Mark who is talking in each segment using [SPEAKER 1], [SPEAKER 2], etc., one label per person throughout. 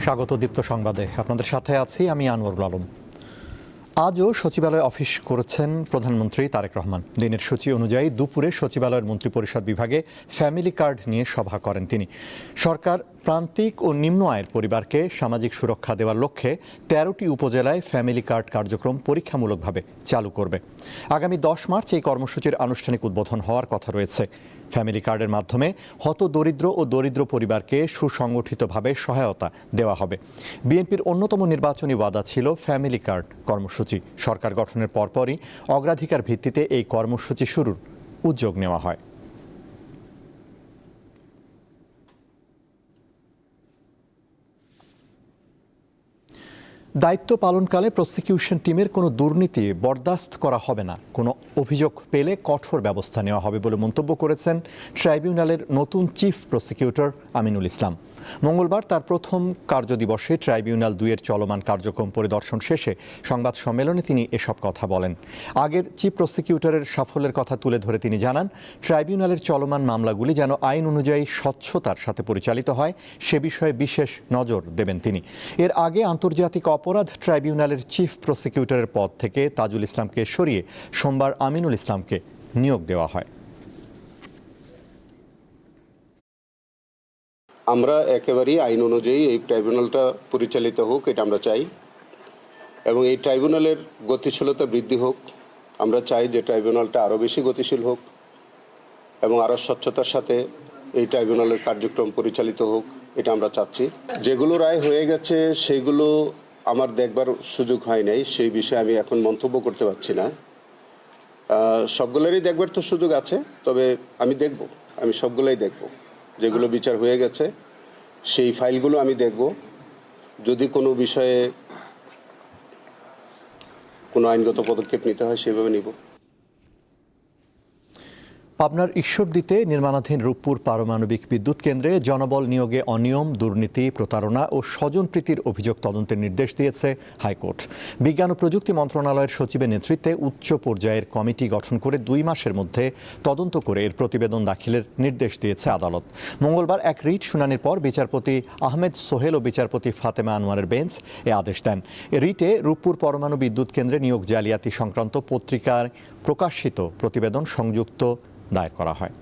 [SPEAKER 1] স্বাগত দীপ্ত সংবাদে। আপনাদের সাথে আছি আমি আনোয়ারুল আলম। আজও সচিবালয়ে অফিস করেছেন প্রধানমন্ত্রী তারেক রহমান। দিনের সূচি অনুযায়ী দুপুরে সচিবালয়ের মন্ত্রিপরিষদ বিভাগে ফ্যামিলি কার্ড নিয়ে সভা করেন তিনি। সরকার প্রান্তিক ও নিম্ন আয়ের পরিবারকে সামাজিক সুরক্ষা দেওয়ার লক্ষ্যে ১৩টি উপজেলায় ফ্যামিলি কার্ড কার্যক্রম পরীক্ষামূলকভাবে চালু করবে। আগামী ১০ মার্চ এই কর্মসূচির আনুষ্ঠানিক উদ্বোধন হওয়ার কথা রয়েছে। ফ্যামিলি কার্ডের মাধ্যমে হতদরিদ্র ও দরিদ্র পরিবারকে সুসংগঠিতভাবে সহায়তা দেওয়া হবে। বিএনপির অন্যতম নির্বাচনী ওয়াদা ছিল ফ্যামিলি কার্ড কর্মসূচি। সরকার গঠনের পরপরই অগ্রাধিকার ভিত্তিতে এই কর্মসূচি শুরুর উদ্যোগ নেওয়া হয়। দায়িত্ব পালনকালে প্রসিকিউশন টিমের কোনো দুর্নীতি বরদাস্ত করা হবে না, কোনো অভিযোগ পেলে কঠোর ব্যবস্থা নেওয়া হবে বলে মন্তব্য করেছেন ট্রাইব্যুনালের নতুন চিফ প্রসিকিউটর আমিনুল ইসলাম। মঙ্গলবার তার প্রথম কার্যদিবসে ট্রাইব্যুনাল ২-এর চলমান কার্যক্রম পরিদর্শন শেষে সংবাদ সম্মেলনে তিনি এসব কথা বলেন। আগের চিফ প্রসিকিউটরের সাফল্যের কথা তুলে ধরে তিনি জানান, ট্রাইব্যুনালের চলমান মামলাগুলি যেন আইন অনুযায়ী স্বচ্ছতার সাথে পরিচালিত হয় সে বিষয়ে বিশেষ নজর দেবেন তিনি। এর আগে আন্তর্জাতিক অপরাধ ট্রাইব্যুনালের চিফ প্রসিকিউটরের পদ থেকে তাজুল ইসলামকে সরিয়ে সোমবার আমিনুল ইসলামকে নিয়োগ দেওয়া হয়।
[SPEAKER 2] আমরা একেবারেই আইন অনুযায়ী এই ট্রাইব্যুনালটা পরিচালিত হোক, এটা আমরা চাই, এবং এই ট্রাইব্যুনালের গতিশীলতা বৃদ্ধি হোক। আমরা চাই যে ট্রাইব্যুনালটা আরও বেশি গতিশীল হোক এবং আরও স্বচ্ছতার সাথে এই ট্রাইব্যুনালের কার্যক্রম পরিচালিত হোক, এটা আমরা চাচ্ছি। যেগুলো রায় হয়ে গেছে সেগুলো আমার দেখবার সুযোগ হয় নাই, সেই বিষয়ে আমি এখন মন্তব্য করতে পারছি না। সবগুলোরই দেখবার তো সুযোগ আছে, তবে আমি সবগুলোই দেখব। যেগুলো বিচার হয়ে গেছে সেই ফাইলগুলো আমি দেখব। যদি কোনো বিষয়ে কোনো আইনগত পদক্ষেপ নিতে হয় সেভাবে নিব।
[SPEAKER 1] পাবনার ঈশ্বরদীতে নির্মাণাধীন রূপপুর পারমাণবিক বিদ্যুৎ কেন্দ্রে জনবল নিয়োগে অনিয়ম, দুর্নীতি, প্রতারণা ও স্বজনপ্রীতির অভিযোগ তদন্তের নির্দেশ দিয়েছে হাইকোর্ট। বিজ্ঞান ও প্রযুক্তি মন্ত্রণালয়ের সচিবের নেতৃত্বে উচ্চ পর্যায়ের কমিটি গঠন করে ২ মাসের মধ্যে তদন্ত করে এর প্রতিবেদন দাখিলের নির্দেশ দিয়েছে আদালত। মঙ্গলবার এক রিট শুনানির পর বিচারপতি আহমেদ সোহেল ও বিচারপতি ফাতেমা আনোয়ারের বেঞ্চ এ আদেশ দেন। রিটে রূপপুর পরমাণু বিদ্যুৎ কেন্দ্রে নিয়োগ জালিয়াতি সংক্রান্ত পত্রিকায় প্রকাশিত প্রতিবেদন সংযুক্ত দায়ের করা হয়।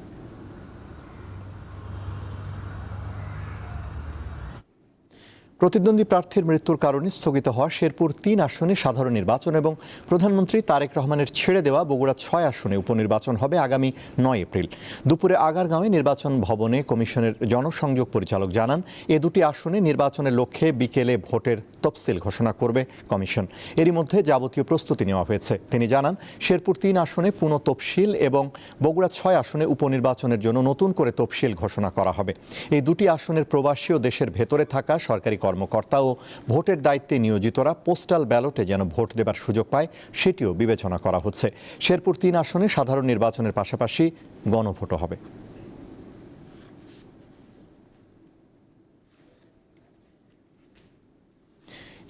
[SPEAKER 1] প্রতিদ্বন্দ্বী প্রার্থীর মৃত্যুর কারণে স্থগিত হওয়া শেরপুর ৩ আসনে সাধারণ নির্বাচন এবং প্রধানমন্ত্রী তারেক রহমানের ছেড়ে দেওয়া বগুড়া ৬ আসনে উপনির্বাচন হবে আগামী ৯ এপ্রিল। দুপুরে আগারগাঁওয়ে নির্বাচন ভবনে কমিশনের জনসংযোগ পরিচালক জানান, এ দুটি আসনে নির্বাচনের লক্ষ্যে বিকেলে ভোটের তফসিল ঘোষণা করবে কমিশন। এরই মধ্যে যাবতীয় প্রস্তুতি নেওয়া হয়েছে। তিনি জানান, শেরপুর ৩ আসনে পুনঃ তফসিল এবং বগুড়া ৬ আসনে উপনির্বাচনের জন্য নতুন করে তফসিল ঘোষণা করা হবে। এই দুটি আসনের প্রবাসী ও দেশের ভেতরে থাকা সরকারি কর্মকর্তা ও ভোটের দায়িত্বে নিয়োজিতরা পোস্টাল ব্যালটে যেন ভোট দেবার সুযোগ পায় সেটিও বিবেচনা করা হচ্ছে। শেরপুর ৩ আসনে সাধারণ নির্বাচনের পাশাপাশি গণভোটও হবে।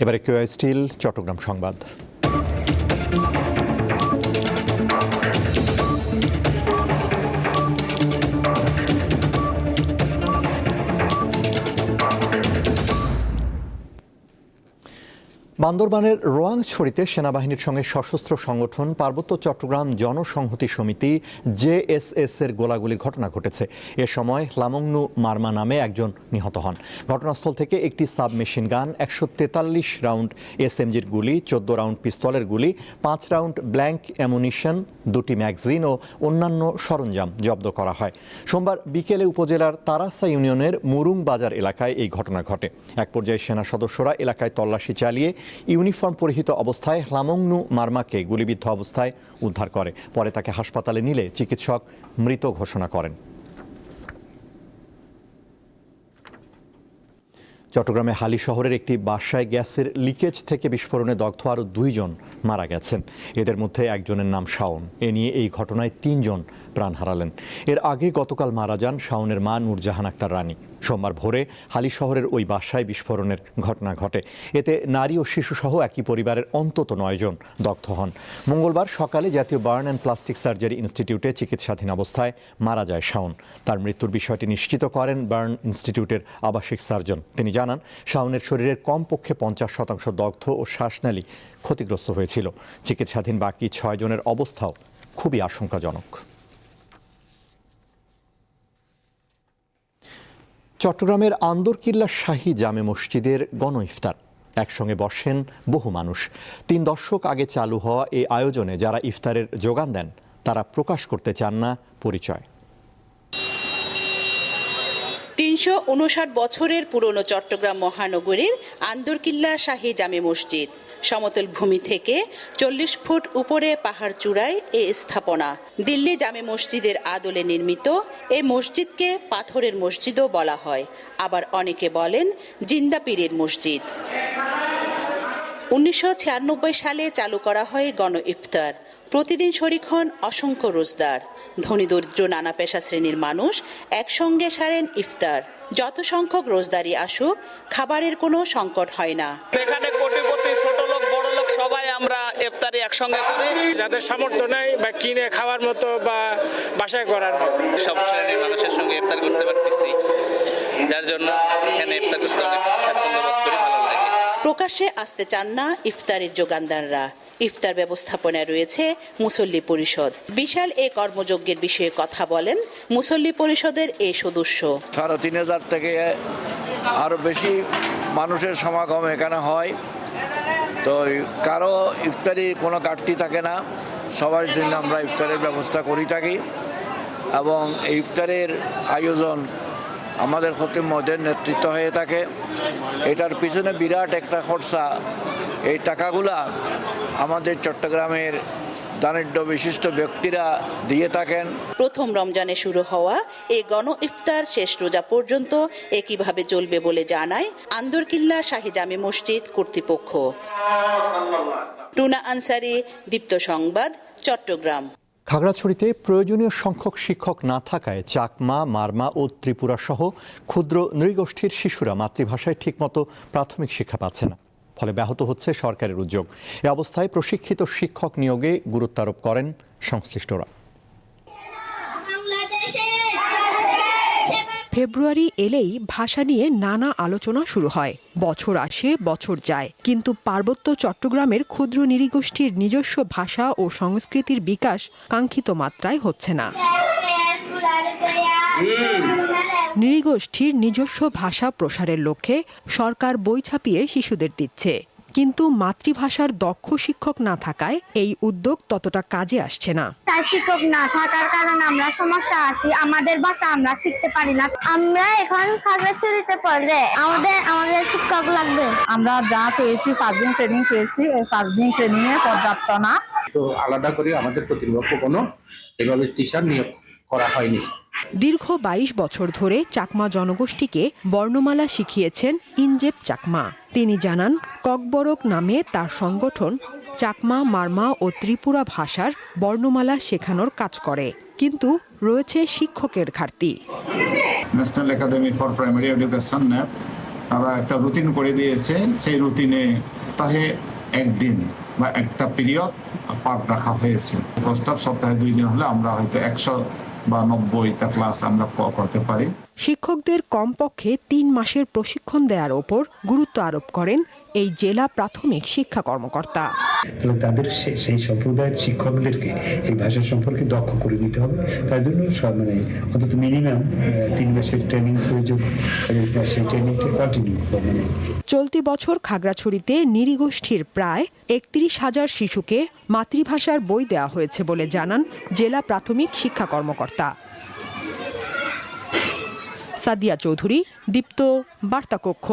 [SPEAKER 1] এবারে কেওআই স্টিল চট্টগ্রাম সংবাদ। বান্দরবানের রোয়াংছড়িতে সেনাবাহিনীর সঙ্গে সশস্ত্র সংগঠন পার্বত্য চট্টগ্রাম জনসংহতি সমিতি জেএসএস এর গোলাগুলির ঘটনা ঘটেছে। এ সময় লামংনু মারমা নামে একজন নিহত হন। ঘটনাস্থল থেকে একটি সাবমেশিন গান, ১৪৩ রাউন্ড এসএমজির গুলি, ১৪ রাউন্ড পিস্তলের গুলি, ৫ রাউন্ড ব্ল্যাঙ্ক অ্যামুনিশন, ২টি ম্যাগজিন ও অন্যান্য সরঞ্জাম জব্দ করা হয়। সোমবার বিকেলে উপজেলার তারাসা ইউনিয়নের মুরুং বাজার এলাকায় এই ঘটনা ঘটে। এক পর্যায়ে সেনা সদস্যরা এলাকায় তল্লাশি চালিয়ে ইউনিফর্ম পরিহিত অবস্থায় লামংনু মারমাকে গুলিবিদ্ধ অবস্থায় উদ্ধার করে। পরে তাকে হাসপাতালে নিলে চিকিৎসক মৃত ঘোষণা করেন। চট্টগ্রামে হালি শহরের একটি বাসায় গ্যাসের লিকেজ থেকে বিস্ফোরণে দগ্ধ আরও ২ জন মারা গেছেন। এদের মধ্যে একজনের নাম শাওন। এ নিয়ে এই ঘটনায় ৩ জন প্রাণ হারালেন। এর আগে গতকাল মারা যান শাওনের মা নূরজাহান আক্তার রানী। সোমবার ভোরে হালি শহরের ওই বাসায় বিস্ফোরণের ঘটনা ঘটে। এতে নারী ও শিশুসহ একই পরিবারের অন্তত ৯ জন দগ্ধ হন। মঙ্গলবার সকালে জাতীয় বার্ন অ্যান্ড প্লাস্টিক সার্জারি ইনস্টিটিউটে চিকিৎসাধীন অবস্থায় মারা যায় শাওন। তার মৃত্যুর বিষয়টি নিশ্চিত করেন বার্ন ইনস্টিটিউটের আবাসিক সার্জন। তিনি জানান, জানান, শাওনের শরীরের কমপক্ষে 50% দগ্ধ ও শ্বাসনালী ক্ষতিগ্রস্ত হয়েছিল। চিকিৎসাধীন বাকি 6 জনের অবস্থাও খুবই আশঙ্কাজনক। চট্টগ্রামের আন্দরকিল্লা শাহী জামে মসজিদের গণ ইফতার। একসঙ্গে বসেন বহু মানুষ। 3 দশক আগে চালু হওয়া এই আয়োজনে যারা ইফতারের যোগান দেন তারা প্রকাশ করতে চান না পরিচয়।
[SPEAKER 3] 359 বছরের পুরনো চট্টগ্রাম মহানগরীর আন্দরকিল্লা শাহী জামে মসজিদ। সমতল ভূমি থেকে 40 ফুট উপরে পাহাড় চূড়ায় এ স্থাপনা। দিল্লি জামে মসজিদের আদলে নির্মিত এই মসজিদকে পাথরের মসজিদও বলা হয়, আবার অনেকে বলেন জিন্দা পীরের মসজিদ। 1996 সালে চালু করা হয় গণ ইফতার। প্রতিদিন শরিক হন অসংখ্য রোজদার। ধনী দরিদ্র নানা পেশা শ্রেণীর মানুষ একসঙ্গে সারেন ইফতার। যত সংখ্যক রোজদারি আসুক, খাবারের কোনো সংকট হয় না।
[SPEAKER 4] এখানে কোটিপতি, ছোট লোক, বড় লোক সবাই আমরা ইফতারি একসঙ্গে করি।
[SPEAKER 5] যাদের সামর্থ্য নেই বা কিনে খাওয়ার মতো বা বাসায় করার মতো,
[SPEAKER 4] সব শ্রেণীর মানুষের সঙ্গে ইফতার করতে পারতেছি, যার জন্য এখানে ইফতার করতে অনেক স্বাচ্ছন্দ্য বোধ করি, ভালো লাগে।
[SPEAKER 3] প্রকাশ্যে আসতে চান না ইফতারের যোগানদাররা। ইফতার ব্যবস্থাপনায় রয়েছে মুসল্লি পরিষদ। বিশাল এ কর্মযজ্ঞের বিষয়ে কথা বলেন মুসল্লি পরিষদের এই সদস্য।
[SPEAKER 6] 3,500 থেকে আরও বেশি মানুষের সমাগম এখানে হয়। তো কারো ইফতারি কোনো ঘাটতি থাকে না, সবার জন্য আমরা ইফতারের ব্যবস্থা করে থাকি। এবং এই ইফতারের আয়োজন আমাদের খতিব মহোদয়ের নেতৃত্ব হয়ে থাকে। এটার পিছনে বিরাট একটা খরচা। এই টাকাগুলা আমাদের চট্টগ্রামের দারিদ্র বিশিষ্ট ব্যক্তিরা দিয়ে থাকেন।
[SPEAKER 3] প্রথম রমজানে শুরু হওয়া এই গণ ইফতার শেষ রোজা পর্যন্ত একইভাবে চলবে বলে জানায় আন্দরকিল্লা শাহী জামে মসজিদ কর্তৃপক্ষ। টুনা আনসারি, দীপ্ত সংবাদ, চট্টগ্রাম।
[SPEAKER 1] খাগড়াছড়িতে প্রয়োজনীয় সংখ্যক শিক্ষক না থাকায় চাকমা, মারমা ও ত্রিপুরা সহ ক্ষুদ্র নৃগোষ্ঠীর শিশুরা মাতৃভাষায় ঠিকমতো প্রাথমিক শিক্ষা পাচ্ছে না। ফলে ব্যাহত হচ্ছে সরকারের উদ্যোগ। এ অবস্থায় প্রশিক্ষিত শিক্ষক নিয়োগে গুরুত্ব আরোপ করেন সংশ্লিষ্টরা।
[SPEAKER 7] ফেব্রুয়ারি এলেই ভাষা নিয়ে নানা আলোচনা শুরু হয়। বছর আসে, বছর যায়, কিন্তু পার্বত্য চট্টগ্রামের ক্ষুদ্র নৃগোষ্ঠীর নিজস্ব ভাষা ও সংস্কৃতির বিকাশ কাঙ্ক্ষিত মাত্রায় হচ্ছে না। নৃগোষ্ঠীর নিজস্ব ভাষা প্রসারের লক্ষ্যে সরকার বই ছাপিয়ে শিশুদের দিচ্ছে, কিন্তু মাতৃভাষার দক্ষ শিক্ষক না থাকায় এই উদ্যোগ ততটা কাজে আসছে না।
[SPEAKER 8] তাই শিক্ষক না থাকার কারণে আমরা সমস্যা আসি, আমাদের ভাষা আমরা শিখতে পারি না। আমরা এখন খাগড়াছড়িতে পড়লে আমাদের শিক্ষক লাগবে।
[SPEAKER 9] আমরা যা পেয়েছি 5 দিন ট্রেনিং পেয়েছি, এই 5 দিন ট্রেনিং এ পর্যাপ্ত না।
[SPEAKER 10] তো আলাদা করে আমাদের কর্তৃপক্ষ কোনো এভাবে টিচার নিয়োগ করা হয়নি।
[SPEAKER 7] দীর্ঘ 22 বছর ধরে চাকমা জনগোষ্ঠীকে বর্ণমালা শিখিয়েছেন ইনজেপ চাকমা। তিনি জানান, ককবরক নামে তার সংগঠন চাকমা, মারমা ও ত্রিপুরা ভাষার বর্ণমালা শেখানোর কাজ করে, কিন্তু রয়েছে শিক্ষকের ঘাটতি।
[SPEAKER 11] National academy for primary education nap তারা একটা রুটিন করে দিয়েছে। সেই রুটিনে সপ্তাহে একদিন বা একটা পিরিয়ড পাঠ রাখা হয়েছে। সপ্তাহে 2 দিন হলে আমরা হয়তো 100 বা 90টা ক্লাস আমরা করতে পারি।
[SPEAKER 7] শিক্ষকদের কমপক্ষে 3 মাসের প্রশিক্ষণ দেওয়ার ওপর গুরুত্ব আরোপ করেন এই জেলা প্রাথমিক শিক্ষা কর্মকর্তা।
[SPEAKER 12] তাদের সেই সম্প্রদায়ের শিক্ষকদেরকে এই ভাষা সম্পর্কে দক্ষ করে দিতে হবে। তার জন্য অন্তত মিনিমাম 3 মাসের ট্রেনিং প্রয়োজন। সেই ট্রেনিংটা কন্টিনিউ করবে।
[SPEAKER 7] চলতি বছর খাগড়াছড়িতে নৃগোষ্ঠীর প্রায় 31,000 শিশুকে মাতৃভাষার বই দেওয়া হয়েছে বলে জানান জেলা প্রাথমিক শিক্ষা কর্মকর্তা। সাদিয়া চৌধুরী, দীপ্ত, বার্তাকক্ষ।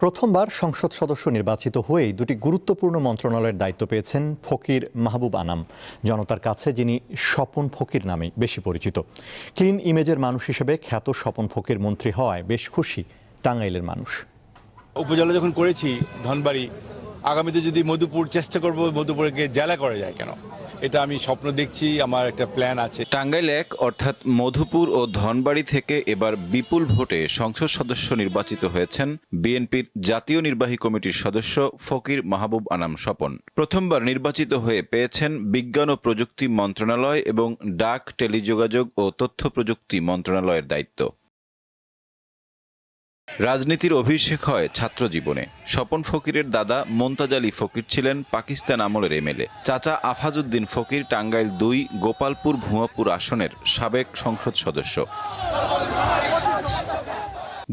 [SPEAKER 1] প্রথমবার সংসদ সদস্য নির্বাচিত হয়েই 2টি গুরুত্বপূর্ণ মন্ত্রণালয়ের দায়িত্ব পেয়েছেন ফকির মাহবুব আনাম। জনতার কাছে যিনি স্বপন ফকির নামে বেশি পরিচিত। ক্লিন ইমেজের মানুষ হিসেবে খ্যাত স্বপন ফকির মন্ত্রী হওয়ায় বেশ খুশি টাঙ্গাইলের মানুষ।
[SPEAKER 5] উপজেলা যখন করেছি ধনবাড়ি, আগামীতে যদি মধুপুর চেষ্টা করব, মধুপুরকে জেলা করা যায় কেন, এটা আমি স্বপ্ন দেখছি, আমার একটা প্ল্যান আছে।
[SPEAKER 13] টাঙ্গাইল 1 অর্থাৎ মধুপুর ও ধনবাড়ি থেকে এবার বিপুল ভোটে সংসদ সদস্য নির্বাচিত হয়েছেন বিএনপির জাতীয় নির্বাহী কমিটির সদস্য ফকির মাহবুব আনাম স্বপন। প্রথমবার নির্বাচিত হয়ে পেয়েছেন বিজ্ঞান ও প্রযুক্তি মন্ত্রণালয় এবং ডাক, টেলিযোগাযোগ ও তথ্য প্রযুক্তি মন্ত্রণালয়ের দায়িত্ব। রাজনীতির অভিষেক হয় ছাত্র জীবনে। স্বপন ফকিরের দাদা মোন্তাজ আলী ফকির ছিলেন পাকিস্তান আমলের এমএলএ। চাচা আফাজউদ্দিন ফকির টাঙ্গাইল ২ গোপালপুর ভুয়াপুর আসনের সাবেক সংসদ সদস্য।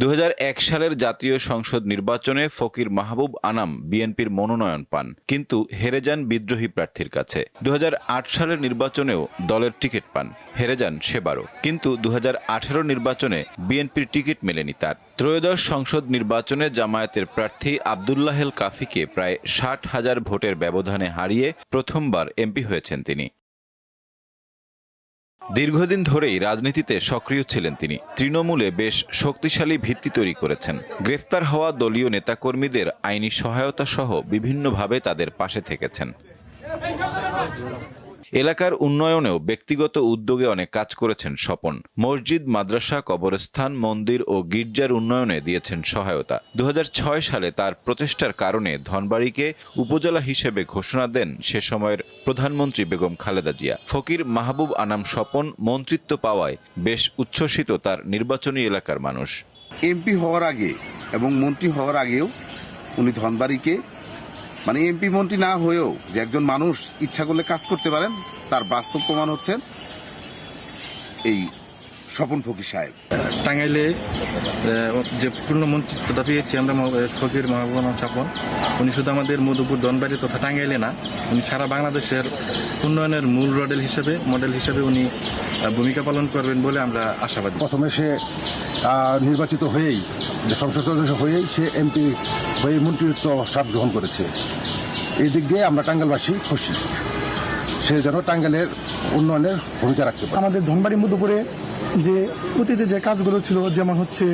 [SPEAKER 13] ২০০১ সালের জাতীয় সংসদ নির্বাচনে ফকির মাহবুব আনাম বিএনপির মনোনয়ন পান, কিন্তু হেরে যান বিদ্রোহী প্রার্থীর কাছে। ২০০৮ সালের নির্বাচনেও দলের টিকিট পান, হেরে যান সেবারও। কিন্তু ২০১৮ নির্বাচনে বিএনপির টিকিট মেলেনি তার। ত্রয়োদশ সংসদ নির্বাচনে জামায়াতের প্রার্থী আব্দুল্লাহেল কাফিকে প্রায় ৬০,০০০ ভোটের ব্যবধানে হারিয়ে প্রথমবার এমপি হয়েছেন তিনি। দীর্ঘদিন ধরেই রাজনীতিতে সক্রিয় ছিলেন তিনি। তৃণমূলে বেশ শক্তিশালী ভিত্তি তৈরি করেছেন। গ্রেফতার হওয়া দলীয় নেতাকর্মীদের আইনি সহায়তা সহ বিভিন্নভাবে তাদের পাশে থেকেছেন। এলাকার উন্নয়নেও ব্যক্তিগত উদ্যোগে অনেক কাজ করেছেন স্বপন। মসজিদ, মাদ্রাসা, কবরস্থান, মন্দির ও গির্জার উন্নয়নে দিয়েছেন সহায়তা। ২০০৬ সালে তার প্রচেষ্টার কারণে ধনবাড়ীকে উপজেলা হিসেবে ঘোষণা দেন সে সময়ের প্রধানমন্ত্রী বেগম খালেদা জিয়া। ফকির মাহবুব আনাম স্বপন মন্ত্রিত্ব পাওয়ায় বেশ উচ্ছ্বসিত তার নির্বাচনী এলাকার মানুষ।
[SPEAKER 14] এমপি হওয়ার আগে এবং মন্ত্রী হওয়ার আগেও উনি ধনবাড়ীকে এমপি মন্ত্রী না হয়েও যে একজন মানুষ ইচ্ছা করলে কাজ করতে পারেন তার বাস্তব প্রমাণ হচ্ছেন এই স্বপন ফকির সাহেব।
[SPEAKER 15] টাঙ্গাইলে যে পূর্ণ মন্ত্রিত্বটা পেয়েছি আমরা ফকির মাহবুব আনাম স্বপন, উনি শুধু আমাদের মধুপুর ধনবাড়ি তথা টাঙ্গাইলে না, উনি সারা বাংলাদেশের উন্নয়নের মূল মডেল হিসেবে উনি ভূমিকা পালন করবেন বলে আমরা আশাবাদী।
[SPEAKER 16] প্রথমে সে নির্বাচিত হয়েই সংসদ সদস্য হয়েই সে এমপি হয়ে মন্ত্রিত্ব স্বাদ গ্রহণ করেছে। এই দিক দিয়ে আমরা টাঙ্গাইলবাসী খুশি, সে যেন টাঙ্গাইলের উন্নয়নের ভূমিকা রাখতে পারে।
[SPEAKER 17] আমাদের ধনবাড়ি মধুপুরে যে অতীতে যে কাজগুলো ছিল, যেমন হচ্ছে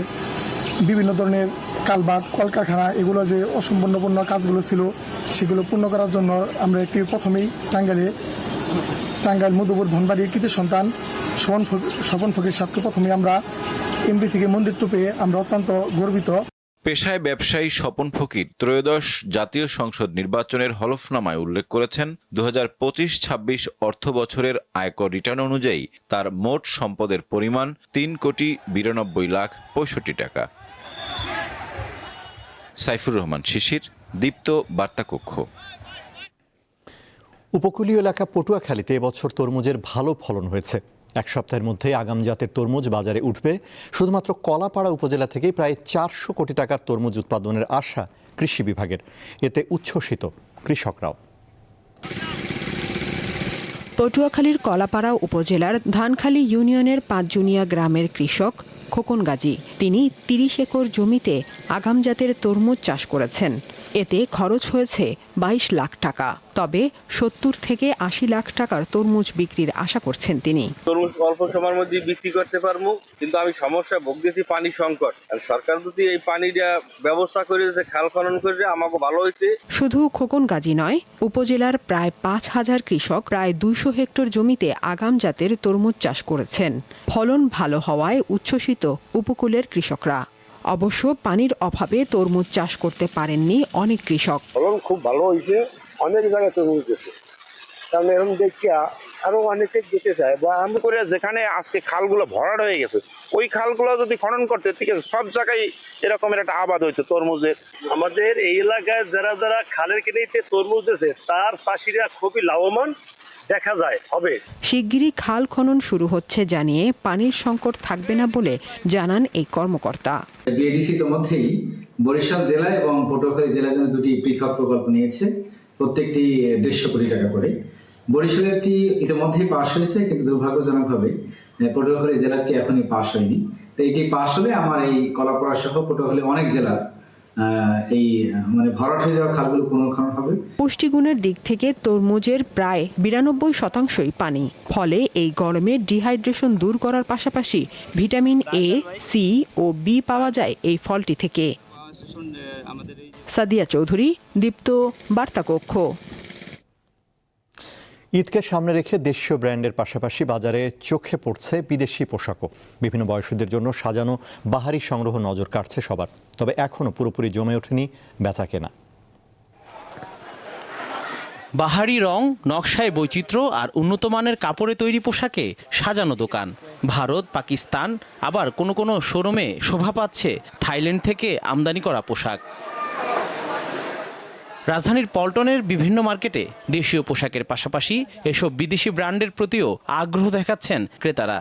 [SPEAKER 17] বিভিন্ন ধরনের কালভার্ট, কলকারখানা, এগুলো যে অসম্পূর্ণ কাজগুলো ছিল সেগুলো পূর্ণ করার জন্য আমরা প্রথমেই টাঙ্গাইল মধুপুর ধনবাড়ির কৃতি সন্তান স্বপন ফকির সাহেবকে প্রথমে আমরা এমপি থেকে মন্ত্রিত্ব পেয়ে আমরা অত্যন্ত গর্বিত।
[SPEAKER 13] পেশায় ব্যবসায়ী স্বপন ফকির ত্রয়োদশ জাতীয় সংসদ নির্বাচনের হলফনামায় উল্লেখ করেছেন ২০২৫-২৬ অর্থ বছরের আয়কর রিটার্ন অনুযায়ী তার মোট সম্পদের পরিমাণ ৩,৯২,৬৫,০০০ টাকা। সাইফুর রহমান শিশির, দীপ্ত বার্তা কক্ষ।
[SPEAKER 1] উপকূলীয় এলাকা পটুয়াখালীতে এবছর তরমুজের ভালো ফলন হয়েছে। এক সপ্তাহের মধ্যে আগাম জাতের তরমুজ বাজারে উঠবে। শুধুমাত্র কলাপাড়া উপজেলা থেকেই প্রায় ৪০০ কোটি টাকার তরমুজ উৎপাদনের আশা কৃষি বিভাগের। এতে উচ্ছ্বসিত কৃষকরাও।
[SPEAKER 7] পটুয়াখালীর কলাপাড়া উপজেলার ধানখালী ইউনিয়নের পাঁচজুনিয়া গ্রামের কৃষক খোকন গাজী, তিনি ৩০ একর জমিতে আগাম জাতের তরমুজ চাষ করেছেন। এতে খরচ হয়েছে ২২ লাখ টাকা। তবে ৭০ থেকে ৮০ লাখ টাকার তরমুজ বিক্রির আশা করছেন তিনি।
[SPEAKER 18] তরমুজ অল্প সময়ের মধ্যে বিক্রি করতে পারবো, কিন্তু আমি সমস্যা ভুগতেছি পানি সংকট। সরকার যদি এই পানিটা ব্যবস্থা করে খাল খনন করে আমাকে ভালো হয়েছে।
[SPEAKER 7] শুধু খোকন গাজী নয়, উপজেলার প্রায় ৫,০০০ কৃষক প্রায় ২০০ হেক্টর জমিতে আগাম জাতের তরমুজ চাষ করেছেন। ফলন ভালো হওয়ায় উচ্ছ্বসিত উপকূলের কৃষকরা। অবশ্য পানির অভাবে তরমুজ চাষ করতে পারেননি অনেক কৃষক।
[SPEAKER 18] ফলন খুব ভালো হয়েছে, অনেক জায়গায় তরমুজ গেছে, কারণ এরকম দেখিয়া আরো অনেকে যেতে চায়। বা আমি করে যেখানে আজকে খালগুলো ভরাট হয়ে গেছে, ওই খালগুলো যদি খনন করতে, ঠিক আছে, সব জায়গায় এরকমের একটা আবাদ হইতো তরমুজের। আমাদের এই এলাকায় যারা যারা খালের কিনেতে তরমুজ দিয়েছে তার চাষিরা খুবই লাভবান দেখা যায় হবে।
[SPEAKER 7] শিগগিরই খাল খনন শুরু হচ্ছে জানিয়ে পানির সংকট থাকবে না বলে জানান এই কর্মকর্তা।
[SPEAKER 19] বিএডিসি ইতিমধ্যেই বরিশাল জেলা এবং পটুয়াখালী জেলার জন্য দুটি পৃথক প্রকল্প নিয়েছে, প্রত্যেকটি 150 কোটি টাকা করে। বরিশালেরটি ইতিমধ্যেই পাশ হয়েছে, কিন্তু দুর্ভাগ্যজনকভাবে পটুয়াখালী জেলারটি এখনই পাশ হয়নি। তো এটি পাশ হলে আমার এই কলাপাড়া সহ পটুয়াখালী অনেক জেলার এই ভরাট হয়ে যাওয়া খালগুলো পুনর্খনন হবে।
[SPEAKER 7] পুষ্টিগুণের দিক থেকে তরমুজের প্রায় ৯২% পানি। ফলে এই গরমে ডিহাইড্রেশন দূর করার পাশাপাশি ভিটামিন এ, সি ও বি পাওয়া যায় এই ফলটি থেকে। সাদিয়া চৌধুরী, দীপ্ত বার্তা কক্ষ।
[SPEAKER 1] ঈদকে সামনে রেখে দেশীয় ব্র্যান্ডের পাশাপাশি বাজারে চোখে পড়ছে বিদেশি পোশাকও। বিভিন্ন বয়সীদের জন্য সাজানো বাহারি সংগ্রহ নজর কাটছে সবার। তবে এখনও পুরোপুরি জমে ওঠেনি বেচাকেনা।
[SPEAKER 20] বাহারি রং, নকশায় বৈচিত্র্য আর উন্নত মানের কাপড়ে তৈরি পোশাকে সাজানো দোকান।
[SPEAKER 4] ভারত, পাকিস্তান, আবার কোনো কোনো শোরুমে শোভা পাচ্ছে থাইল্যান্ড থেকে আমদানি করা পোশাক। রাজধানীর পল্টনের বিভিন্ন মার্কেটে দেশীয় পোশাকের পাশাপাশি এসব বিদেশি ব্র্যান্ডের প্রতিও আগ্রহ দেখাচ্ছেন ক্রেতারা।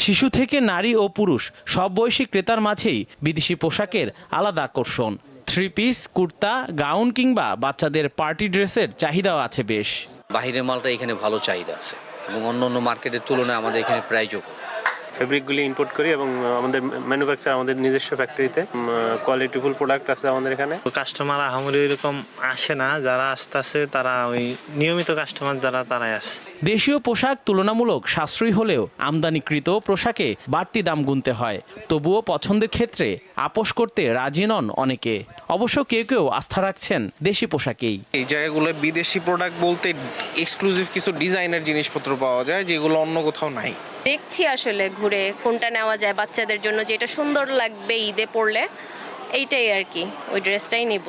[SPEAKER 4] শিশু থেকে নারী ও পুরুষ সব বয়সী ক্রেতার মাঝেই বিদেশি পোশাকের আলাদা আকর্ষণ। থ্রি পিস, কুর্তা, গাউন কিংবা বাচ্চাদের পার্টি ড্রেসের চাহিদাও আছে বেশ।
[SPEAKER 20] বাহিরের মালটা এখানে ভালো চাহিদা আছে এবং অন্য অন্য মার্কেটের তুলনায় আমাদের এখানে প্রাইসও কম।
[SPEAKER 21] ফেব্রিকগুলি ইম্পোর্ট করি এবং আমাদের ম্যানুফ্যাকচার আমাদের নিজস্ব ফ্যাক্টরিতে, কোয়ালিটিফুল প্রোডাক্ট আছে আমাদের এখানে।
[SPEAKER 22] কাস্টমার আহামরি এরকম আসে না, যারা আসতেছে তারা ওই নিয়মিত কাস্টমার যারা তারাই আসে।
[SPEAKER 4] দেশীয় পোশাক তুলনামূলক সাশ্রয়ী হলেও আমদানিকৃত পোশাকে বাড়তি দাম গুনতে হয়। তবুও পছন্দের ক্ষেত্রে আপোষ করতে রাজি নন অনেকে। অবশ্য কেউ কেউ আস্থা রাখছেন দেশি পোশাকেই।
[SPEAKER 23] এই জায়গাগুলো বিদেশি প্রোডাক্ট বলতে এক্সক্লুসিভ কিছু ডিজাইনের জিনিসপত্র পাওয়া যায় যেগুলো অন্য কোথাও নাই।
[SPEAKER 24] দেখছি আসলে ঘুরে কোনটা নেওয়া যায় বাচ্চাদের জন্য, যেটা সুন্দর লাগবে ঈদে পরলে এইটাই আর কি, ওই ড্রেসটাই নেব।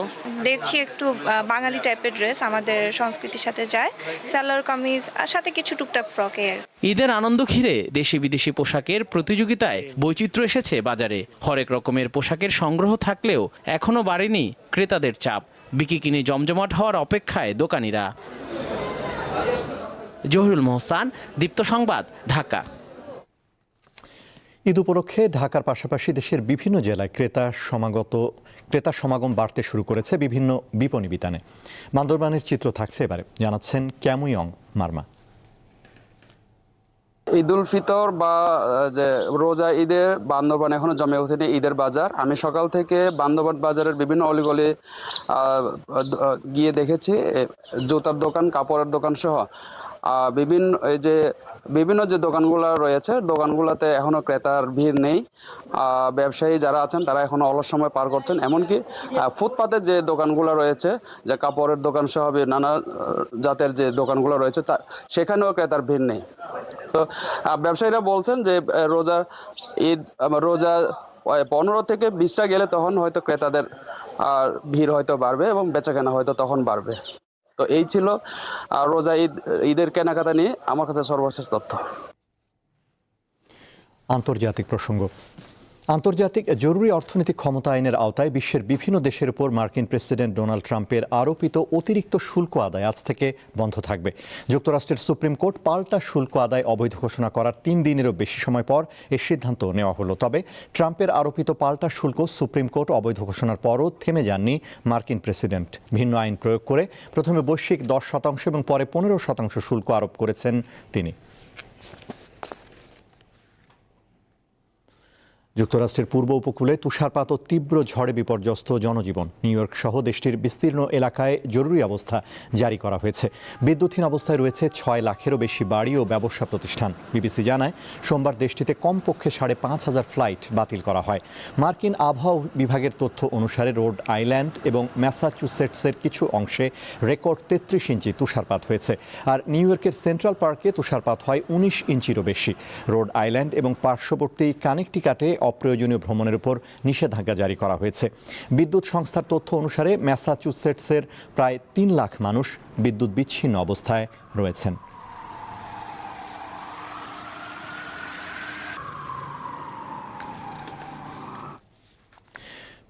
[SPEAKER 25] দেখছি একটু বাঙালি টাইপের ড্রেস আমাদের সংস্কৃতির সাথে যায়, সালোয়ার কামিজ আর সাথে কিছু টুকটাক ফ্রকের।
[SPEAKER 4] ঈদের আনন্দ ঘিরে দেশি বিদেশি পোশাকের প্রতিযোগিতায় বৈচিত্র্য এসেছে বাজারে। হরেক রকমের পোশাকের সংগ্রহ থাকলেও এখনো বাড়েনি ক্রেতাদের চাপ। বিক্রি কিনে জমজমাট হওয়ার অপেক্ষায় দোকানিরা। জহিরুল মোহসান, দীপ্ত সংবাদ, ঢাকা।
[SPEAKER 1] ঈদ উপলক্ষে ঢাকার পাশাপাশি দেশের বিভিন্ন জেলায় ক্রেতা সমাগম বাড়তে শুরু করেছে বিভিন্ন বিপণী বিতানে। বান্দরবানের চিত্র থাকছে এবারে, জানাচ্ছেন ক্যামুইয়ং মারমা।
[SPEAKER 26] ঈদ উল ফিতর বা যে রোজা ঈদে বান্দরবান এখনো জমে ওঠেনি ঈদের বাজার। আমি সকাল থেকে বান্দরবান বাজারের বিভিন্ন অলিগলি গিয়ে দেখেছি জুতার দোকান, কাপড়ের দোকান সহ বিভিন্ন যে দোকানগুলো রয়েছে, দোকানগুলোতে এখনো ক্রেতার ভিড় নেই। ব্যবসায়ী যারা আছেন তারা এখনো অলস সময় পার করছেন। এমনকি ফুটপাতের যে দোকানগুলো রয়েছে, যে কাপড়ের দোকান সহ নানা জাতের যে দোকানগুলো রয়েছে সেখানেও ক্রেতার ভিড় নেই। তো ব্যবসায়ীরা বলছেন যে রোজা 15 থেকে 20টা গেলে তখন হয়তো ক্রেতাদের ভিড় হয়তো বাড়বে এবং বেচাকেনা হয়তো তখন বাড়বে। তো এই ছিল রোজা ঈদের কেনাকাটা নিয়ে আমার কাছে সর্বশেষ তথ্য।
[SPEAKER 1] আন্তর্জাতিক প্রসঙ্গ। আন্তর্জাতিক জরুরি অর্থনৈতিক ক্ষমতা আইনের আওতায় বিশ্বের বিভিন্ন দেশের উপর মার্কিন প্রেসিডেন্ট ডোনাল্ড ট্রাম্পের আরোপিত অতিরিক্ত শুল্ক আদায় আজ থেকে বন্ধ থাকবে। যুক্তরাষ্ট্রের সুপ্রিম কোর্ট পাল্টা শুল্ক আদায় অবৈধ ঘোষণা করার 3 দিনেরও বেশি সময় পর এ সিদ্ধান্ত নেওয়া হলো। তবে ট্রাম্পের আরোপিত পাল্টা শুল্ক সুপ্রিম কোর্ট অবৈধ ঘোষণার পরও থেমে যাননি মার্কিন প্রেসিডেন্ট। ভিন্ন আইন প্রয়োগ করে প্রথমে বৈশ্বিক 10% এবং পরে 15% শুল্ক আরোপ করেছেন তিনি। যুক্তরাষ্ট্রের পূর্ব উপকূলে তুষারপাত ও তীব্র ঝড়ে বিপর্যস্ত জনজীবন। নিউ ইয়র্ক সহ দেশটির বিস্তীর্ণ এলাকায় জরুরি অবস্থা জারি করা হয়েছে। বিদ্যুৎহীন অবস্থায় রয়েছে 6 লাখেরও বেশি বাড়ি ও ব্যবসা প্রতিষ্ঠান। বিবিসি জানায় সোমবার দেশটিতে কমপক্ষে 5,500 ফ্লাইট বাতিল করা হয়। মার্কিন আবহাওয়া বিভাগের তথ্য অনুসারে রোড আইল্যান্ড এবং ম্যাসাচুসেটসের কিছু অংশে রেকর্ড 33 ইঞ্চি তুষারপাত হয়েছে। আর নিউ ইয়র্কের সেন্ট্রাল পার্কে তুষারপাত হয় 19 ইঞ্চিরও বেশি। রোড আইল্যান্ড এবং পার্শ্ববর্তী কানেকটিকাটে অপ্রয়োজনীয় ভ্রমণের উপর নিষেধাজ্ঞা জারি করা হয়েছে। বিদ্যুৎ সংস্থার তথ্য অনুসারে ম্যাসাচুসেটসের প্রায় 3 লাখ মানুষ বিদ্যুৎ বিচ্ছিন্ন অবস্থায় রয়েছেন।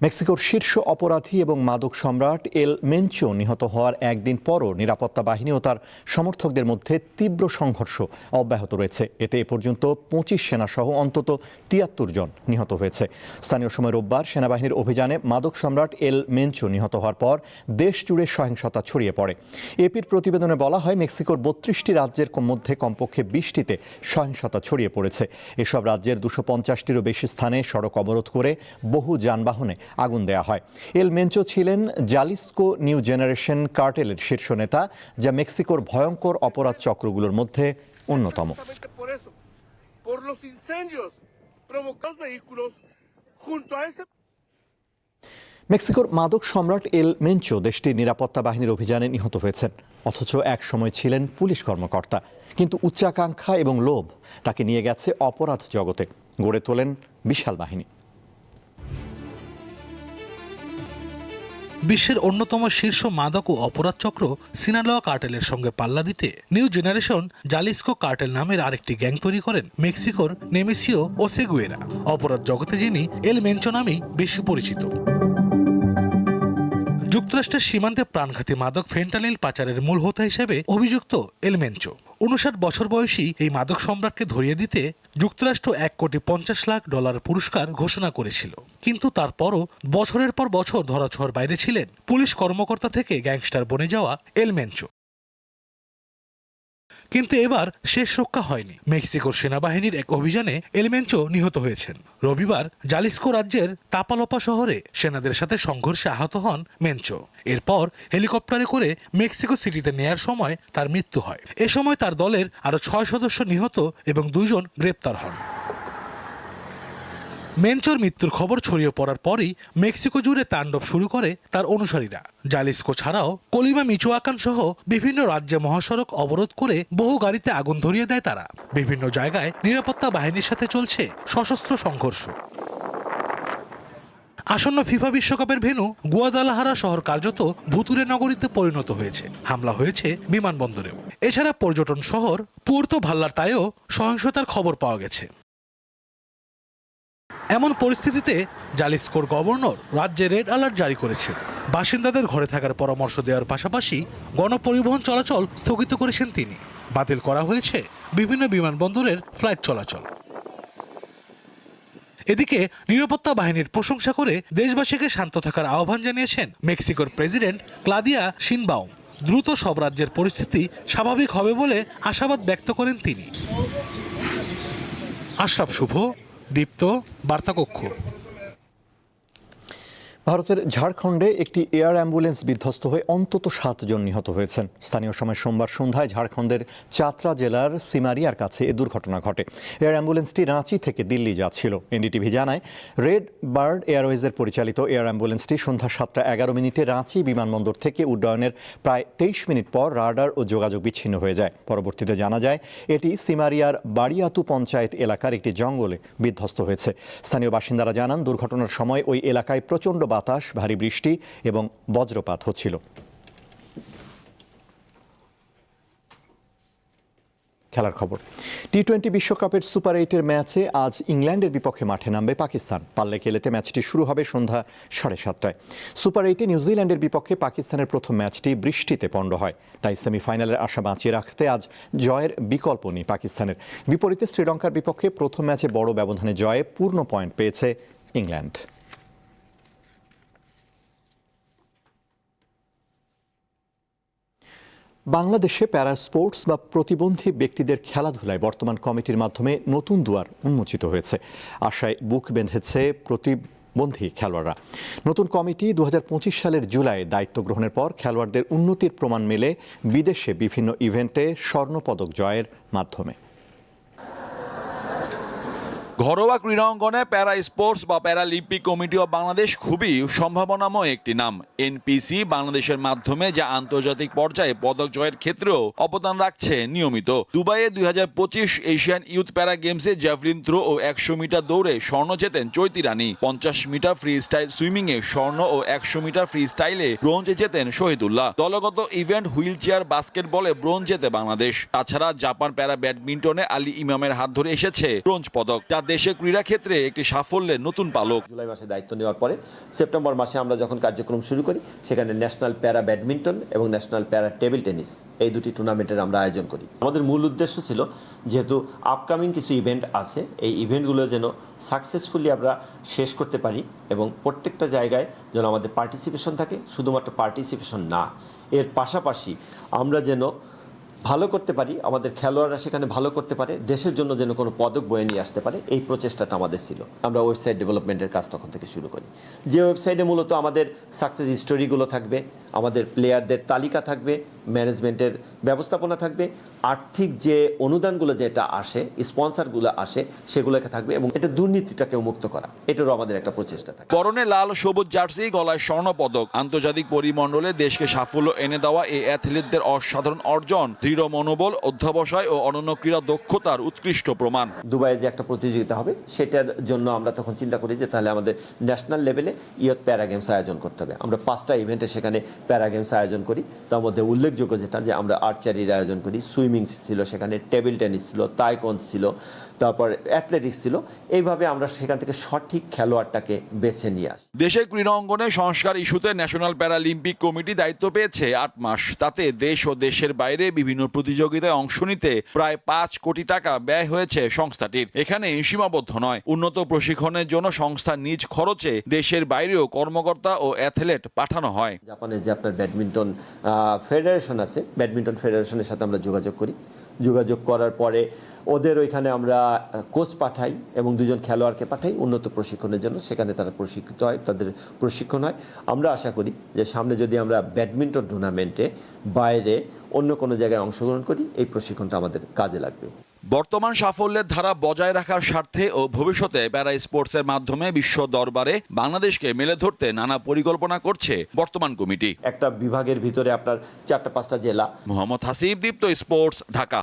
[SPEAKER 1] মেক্সিকোর শীর্ষ অপরাধী এবং মাদক সম্রাট এল মেনচো নিহত হওয়ার একদিন পরও নিরাপত্তা বাহিনী ও তার সমর্থকদের মধ্যে তীব্র সংঘর্ষ অব্যাহত রয়েছে। এতে এ পর্যন্ত 25 সেনাসহ অন্তত 73 জন নিহত হয়েছে। স্থানীয় সময় রোববার সেনাবাহিনীর অভিযানে মাদক সম্রাট এল মেনচো নিহত হওয়ার পর দেশ জুড়ে সহিংসতা ছড়িয়ে পড়ে। এপির প্রতিবেদনে বলা হয় মেক্সিকোর 32টি রাজ্যের মধ্যে কমপক্ষে 20টিতে সহিংসতা ছড়িয়ে পড়েছে। এসব রাজ্যের 250টিরও বেশি স্থানে সড়ক অবরোধ করে বহু যানবাহনে আগুন দেয়া হয়। এল মেনচো ছিলেন জালিস্কো নিউ জেনারেশন কার্টেলের শীর্ষ নেতা, যা মেক্সিকোর ভয়ঙ্কর অপরাধ চক্রগুলোর মধ্যে অন্যতম। মেক্সিকোর মাদক সম্রাট এল মেনচো দেশটির নিরাপত্তা বাহিনীর অভিযানে নিহত হয়েছেন। অথচ এক সময় ছিলেন পুলিশ কর্মকর্তা। কিন্তু উচ্চাকাঙ্ক্ষা এবং লোভ তাকে নিয়ে গেছে অপরাধ জগতে। গড়ে তোলেন বিশাল বাহিনী।
[SPEAKER 2] বিশ্বের অন্যতম শীর্ষ মাদক ও অপরাধ চক্র সিনালোয়া কার্টেলের সঙ্গে পাল্লা দিতে নিউ জেনারেশন জালিস্কো কার্টেল নামের আরেকটি গ্যাং তৈরি করেন মেক্সিকোর নেমেসিও ওসেগুয়েরা। অপরাধ জগতে যিনি এল মেনচো নামেই বেশি পরিচিত। যুক্তরাষ্ট্রের সীমান্তে প্রাণঘাতী মাদক ফেন্টানিল পাচারের মূল হোতা হিসেবে অভিযুক্ত এল মেনচো। 59 বছর বয়সী এই মাদক সম্রাটকে ধরিয়ে দিতে যুক্তরাষ্ট্র $1,50,00,000 পুরস্কার ঘোষণা করেছিল, কিন্তু তারপরও বছরের পর বছর ধরাছোঁয়ার বাইরে ছিলেন পুলিশ কর্মকর্তা থেকে গ্যাংস্টার বনে যাওয়া এল মেনচো। কিন্তু এবার শেষ রক্ষা হয়নি। মেক্সিকোর সেনাবাহিনীর এক অভিযানে এল মেনচো নিহত হয়েছেন। রবিবার জালিস্কো রাজ্যের তাপালোপা শহরে সেনাদের সাথে সংঘর্ষে আহত হন মেনচো। এরপর হেলিকপ্টারে করে মেক্সিকো সিটিতে নেয়ার সময় তার মৃত্যু হয়। এ সময় তার দলের আরো 6 সদস্য নিহত এবং 2 জন গ্রেপ্তার হন। মেনচোর মৃত্যুর খবর ছড়িয়ে পড়ার পরই মেক্সিকো জুড়ে তাণ্ডব শুরু করে তার অনুসারীরা। জালিস্কো ছাড়াও কলিমা, মিচোয়াকান সহ বিভিন্ন রাজ্যে মহাসড়ক অবরোধ করে বহু গাড়িতে আগুন ধরিয়ে দেয় তারা। বিভিন্ন জায়গায় নিরাপত্তা বাহিনীর সাথে চলছে সশস্ত্র সংঘর্ষ। আসন্ন ফিফা বিশ্বকাপের ভেন্যু গুয়াদালাহারা শহর কার্যত ভুতুরে নগরীতে পরিণত হয়েছে। হামলা হয়েছে বিমানবন্দরেও। এছাড়া পর্যটন শহর পুর্তো ভাল্লারতায়ও সহিংসতার খবর পাওয়া গেছে। এমন পরিস্থিতিতে জালিস্কোর গভর্নর রাজ্যে রেড অ্যালার্ট জারি করেছেন। বাসিন্দাদের ঘরে থাকার পরামর্শ দেওয়ার পাশাপাশি গণপরিবহন চলাচল স্থগিত করেছেন তিনি। বাতিল করা হয়েছে বিভিন্ন বিমানবন্দরের ফ্লাইট চলাচল। এদিকে নিরাপত্তা বাহিনীর প্রশংসা করে দেশবাসীকে শান্ত থাকার আহ্বান জানিয়েছেন মেক্সিকোর প্রেসিডেন্ট ক্লাদিয়া শিনবাউম। দ্রুত সব রাজ্যের পরিস্থিতি স্বাভাবিক হবে বলে আশাবাদ ব্যক্ত করেন তিনি। আশরাফ শুভ, দীপ্ত, বার্তাকক্ষ।
[SPEAKER 1] ভারতের ঝাড়খণ্ডে একটি এয়ার অ্যাম্বুলেন্স বিধ্বস্ত হয়ে অন্তত 7 জন নিহত হয়েছেন। স্থানীয় সময় সোমবার সন্ধ্যায় ঝাড়খণ্ডের চাতরা জেলার সিমারিয়ার কাছে এ দুর্ঘটনা ঘটে। এয়ার অ্যাম্বুলেন্সটি রাঁচি থেকে দিল্লি যাচ্ছিল। এনডিটিভি জানায়, রেড বার্ড এয়ারওয়েজের পরিচালিত এয়ার অ্যাম্বুলেন্সটি সন্ধ্যা 7:11 রাঁচি বিমানবন্দর থেকে উড্ডয়নের প্রায় 23 মিনিট পর রাডার ও যোগাযোগ বিচ্ছিন্ন হয়ে যায়। পরবর্তীতে জানা যায় এটি সিমারিয়ার বাড়িয়াতু পঞ্চায়েত এলাকার একটি জঙ্গলে বিধ্বস্ত হয়েছে। স্থানীয় বাসিন্দারা জানান, দুর্ঘটনার সময় ওই এলাকায় প্রচণ্ড বাতাস, ভারী বৃষ্টি এবং বজ্রপাত হচ্ছিল। খেলার খবর। টি-20 বিশ্বকাপের সুপার 8-এর ম্যাচে আজ ইংল্যান্ডের বিপক্ষে মাঠে নামবে পাকিস্তান। পাল্লে খেলেতে ম্যাচটি শুরু হবে সন্ধ্যা 7:30টায়। সুপার 8-এ নিউজিল্যান্ডের বিপক্ষে পাকিস্তানের প্রথম ম্যাচটি বৃষ্টিতে পণ্ড হয়। তাই সেমিফাইনালের আশা বাঁচিয়ে রাখতে আজ জয়ের বিকল্প নেই পাকিস্তানের। বিপরীতে শ্রীলঙ্কার বিপক্ষে প্রথম ম্যাচে বড় ব্যবধানে জয়ে পূর্ণ পয়েন্ট পেয়েছে ইংল্যান্ড। বাংলাদেশে প্যারা স্পোর্টস বা প্রতিবন্ধী ব্যক্তিদের খেলাধুলায় বর্তমান কমিটির মাধ্যমে নতুন দুয়ার উন্মোচিত হয়েছে। আশায় বুক বেঁধেছে প্রতিবন্ধী খেলোয়াড়রা। নতুন কমিটি 2025 সালের জুলাই দায়িত্ব গ্রহণের পর খেলোয়াড়দের উন্নতির প্রমাণ মেলে বিদেশে বিভিন্ন ইভেন্টে স্বর্ণপদক জয়ের মাধ্যমে।
[SPEAKER 3] ঘরোয়া ক্রীড়া অঙ্গনে প্যারা স্পোর্টস বা প্যারালিম্পিক কমিটি অব বাংলাদেশ খুবই সম্ভাবনাময় একটি নাম। এনপিসি বাংলাদেশের মাধ্যমে যা আন্তর্জাতিক পর্যায়ে পদক জয়ের ক্ষেত্রেও অবদান রাখছে নিয়মিত। দুবাইয়ে 2025 এশিয়ান ইউথ প্যারা গেমসে জ্যাভলিন থ্রো ও 100 মিটার দৌড়ে স্বর্ণ জেতেন চৈতি রানী। 50 মিটার ফ্রি স্টাইল সুইমিংয়ে স্বর্ণ ও 100 মিটার ফ্রি স্টাইলে ব্রোঞ্জ জেতেন শহীদুল্লাহ। দলগত ইভেন্ট হুইল চেয়ার বাস্কেটবলে ব্রোঞ্জ জেতে বাংলাদেশ। তাছাড়া জাপান প্যারা ব্যাডমিন্টনে আলী ইমামের হাত ধরে এসেছে ব্রোঞ্জ পদক, যা দেশে ক্রীড়া ক্ষেত্রে একটি সাফল্যের নতুন পালক।
[SPEAKER 6] জুলাই মাসে দায়িত্ব নেওয়ার পরে সেপ্টেম্বর মাসে আমরা যখন কার্যক্রম শুরু করি, সেখানে ন্যাশনাল প্যারা ব্যাডমিন্টন এবং ন্যাশনাল প্যারা টেবিল টেনিস এই দুটি টুর্নামেন্টের আমরা আয়োজন করি। আমাদের মূল উদ্দেশ্য ছিল, যেহেতু আপকামিং কিছু ইভেন্ট আছে, এই ইভেন্টগুলো যেন সাকসেসফুলি আমরা শেষ করতে পারি এবং প্রত্যেকটা জায়গায় যেন আমাদের পার্টিসিপেশন থাকে। শুধুমাত্র পার্টিসিপেশন না, এর পাশাপাশি আমরা যেন ভালো করতে পারি, আমাদের খেলোয়াড়রা সেখানে ভালো করতে পারে, দেশের জন্য যেন কোনো পদক বয়ে নিয়ে আসতে পারে, এই প্রচেষ্টাটা আমাদের ছিল। আমরা ওয়েবসাইট ডেভেলপমেন্টের কাজ তখন থেকে শুরু করি, যে ওয়েবসাইটে মূলত আমাদের সাকসেস স্টোরিগুলো থাকবে, আমাদের প্লেয়ারদের তালিকা থাকবে ম্যানেজমেন্টের ব্যবস্থাপনা থাকবে, আর্থিক যে অনুদানগুলো যেটা আসে, স্পন্সরগুলো আসে, সেগুলোকে থাকবে এবং এটা দুর্নীতিটাকে মুক্ত করা, এটারও আমাদের একটা প্রচেষ্টা থাকে।
[SPEAKER 3] পরনে লাল সবুজ জার্সি, গলায় স্বর্ণপদক, আন্তর্জাতিক পরিমণ্ডলে দেশকে সাফল্য এনে দেওয়া এই অ্যাথলিটদের অসাধারণ অর্জন দৃঢ় মনোবল, অধ্যবসায় ও অনন্য ক্রীড়া দক্ষতার উৎকৃষ্ট প্রমাণ।
[SPEAKER 6] দুবাইয়ে যে একটা প্রতিযোগিতা হবে সেটার জন্য আমরা তখন চিন্তা করি যে তাহলে আমাদের ন্যাশনাল লেভেলে ইয়থ প্যারা গেমস আয়োজন করতে হবে। আমরা 5টা ইভেন্টে সেখানে প্যারা গেমস আয়োজন করি। তার মধ্যে উল্লেখযোগ্য যেটা যে আমরা আর্চারির আয়োজন করি, সুইমিং ছিল, সেখানে টেবিল টেনিস ছিল, তাইকোন্ড ছিল, তারপর অ্যাথলেটিক্স ছিল। এইভাবে আমরা সেখান থেকে সঠিক খেলোয়াড়টাকে বেছে নিয়ে আসি।
[SPEAKER 3] দেশের ক্রীড়া অঙ্গনে সংস্কার ইস্যুতে ন্যাশনাল প্যারালিম্পিক কমিটি দায়িত্ব পেয়েছে 8 মাস। তাতে দেশ ও দেশের বাইরে বিভিন্ন প্রতিযোগিতায় অংশ নিতে প্রায় 5 কোটি টাকা ব্যয় হয়েছে সংস্থাটির। এখানে সীমাবদ্ধ নয়, উন্নত প্রশিক্ষণের জন্য সংস্থা নিজ খরচে দেশের বাইরেও কর্মকর্তা ও অ্যাথলেট পাঠানো হয়।
[SPEAKER 6] জাপানের যে আপনার ব্যাডমিন্টন ফেডারেশন আছে, ব্যাডমিন্টন ফেডারেশনের সাথে আমরা যোগাযোগ করি। যোগাযোগ করার পরে ওদের ওইখানে আমরা কোচ পাঠাই এবং 2 জন খেলোয়াড়কে পাঠাই উন্নত প্রশিক্ষণের জন্য। সেখানে তারা প্রশিক্ষিত হয়, তাদের প্রশিক্ষণ হয়। আমরা আশা করি যে সামনে যদি আমরা ব্যাডমিন্টন টুর্নামেন্টে বাইরে অন্য কোনো জায়গায় অংশগ্রহণ করি, এই প্রশিক্ষণটা আমাদের কাজে লাগবে।
[SPEAKER 3] বর্তমান সাফল্যের ধারা বজায় রাখার স্বার্থে ও ভবিষ্যতে প্যারা স্পোর্টসের মাধ্যমে বিশ্ব দরবারে বাংলাদেশকে মেলে ধরতে নানা পরিকল্পনা করছে বর্তমান কমিটি।
[SPEAKER 6] একটা বিভাগের ভিতরে আপনার 4-5টা জেলা।
[SPEAKER 3] মোহাম্মদ হাসিব, দীপ্ত স্পোর্টস, ঢাকা।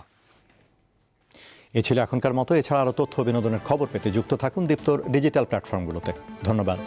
[SPEAKER 1] এ ছিল এখনকার মতো। এছাড়া আরও তথ্য বিনোদনের খবর পেতে যুক্ত থাকুন দীপ্তর ডিজিটাল প্ল্যাটফর্মগুলোতে। ধন্যবাদ।